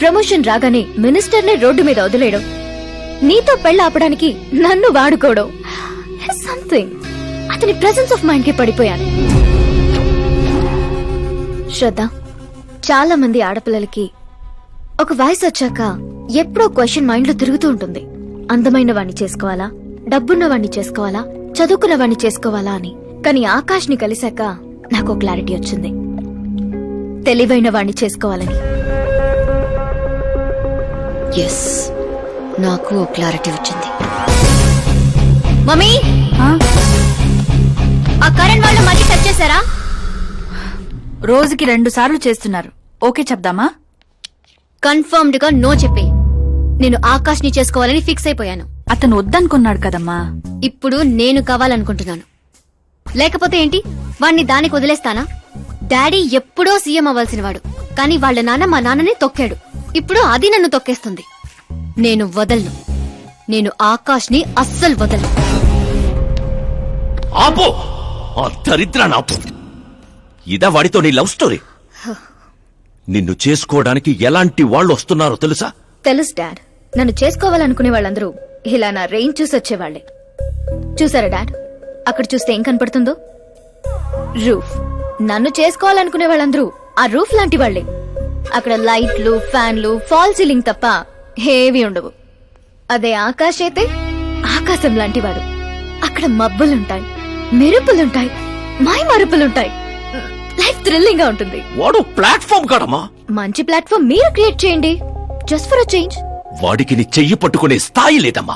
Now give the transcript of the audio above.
Promotion రాగానే మినిస్టర్నే road మీద వదిలేయడం, నీతో పెళ్లి ఆపడానికి నన్ను వాడుకోవడం, సంథింగ్. అతని ప్రెసెన్స్ ఆఫ్ మైండ్ కి పడిపోయాను. శ్రద్ధ, చాలా మంది ఆడపిల్లలకి ఒక వయసు వచ్చాక ఎప్పుడో క్వశ్చన్ మైండ్ లో తిరుగుతూ ఉంటుంది. అందమైన వాణ్ణి చేసుకోవాలా, డబ్బున్న వాణ్ణి చేసుకోవాలా, చదువుకున్న వాణ్ణి చేసుకోవాలా అని. కానీ ఆకాష్ ని కలిశాక నాకు క్లారిటీ వచ్చింది, తెలివైన వాణ్ణి చేసుకోవాలని. ఎస్, నాకు క్లారిటీ వచ్చింది. మమ్మీ, ఆ కరణ్ వాళ్ళు మళ్ళీ టచ్ చేశారా? రోజుకి 2 సార్లు చేస్తున్నారు. ఓకే చెప్దామా? కన్ఫర్మ్డ్ గా నో చెప్పే. నేను ఆకాష్ ని చేసుకోవాలని ఫిక్స్ అయిపోయాను. అతను వద్దనుకున్నాడు కదమ్మా. ఇప్పుడు నేను కావాలనుకుంటున్నాను. లేకపోతే ఏంటి, వాణ్ణి దానికి వదిలేస్తానా? డాడీ ఎప్పుడో సీఎం అవ్వాల్సిన వాడు, కానీ వాళ్ళ నాన్న మా నాన్నని తొక్కాడు. ఇప్పుడు అది నన్ను తొక్కేస్తుంది. నేను వదలను. నేను ఆకాష్ ని అస్సలు వదలను. ఆపో, ఆ దరిద్రాన్ని ఆపు. ఇదా వాడితో నీ లవ్ స్టోరీ? నిన్ను చేసుకోవడానికి ఎలాంటి వాళ్ళు వస్తున్నారో తెలుసా? తెలుసు డాడ్. నన్ను చేసుకోవాలనుకునే వాళ్ళందరూ ఇలా నా రేంజ్ చూసి వచ్చేవాళ్లే. చూసారా డాడ్, అక్కడ చూస్తే ఏం కనపడుతుందో? రూఫ్. నన్ను చేసుకోవాలనుకునే వాళ్ళందరూ ఆ రూఫ్ లాంటి వాళ్లే. అక్కడ లైట్లు, ఫ్యాన్లు, ఫాల్ సీలింగ్ తప్ప ఏవి ఉండవు. అదే ఆకాశ్ అయితే ఆకాశం లాంటివాడు. అక్కడ మబ్బులుంటాయి, మెరుపులుంటాయి, మై మరుపులుంటాయి. లైఫ్ థ్రిల్లింగ్ గా ఉంటుంది. వాడు ప్లాట్ఫామ్ కాడమ్మా. మంచి ప్లాట్ఫామ్ మీరు క్రియేట్ చేయండి, జస్ట్ ఫర్ అ చేంజ్. వాడికి నీ చెయ్యి పట్టుకునే స్థాయి లేదమ్మా.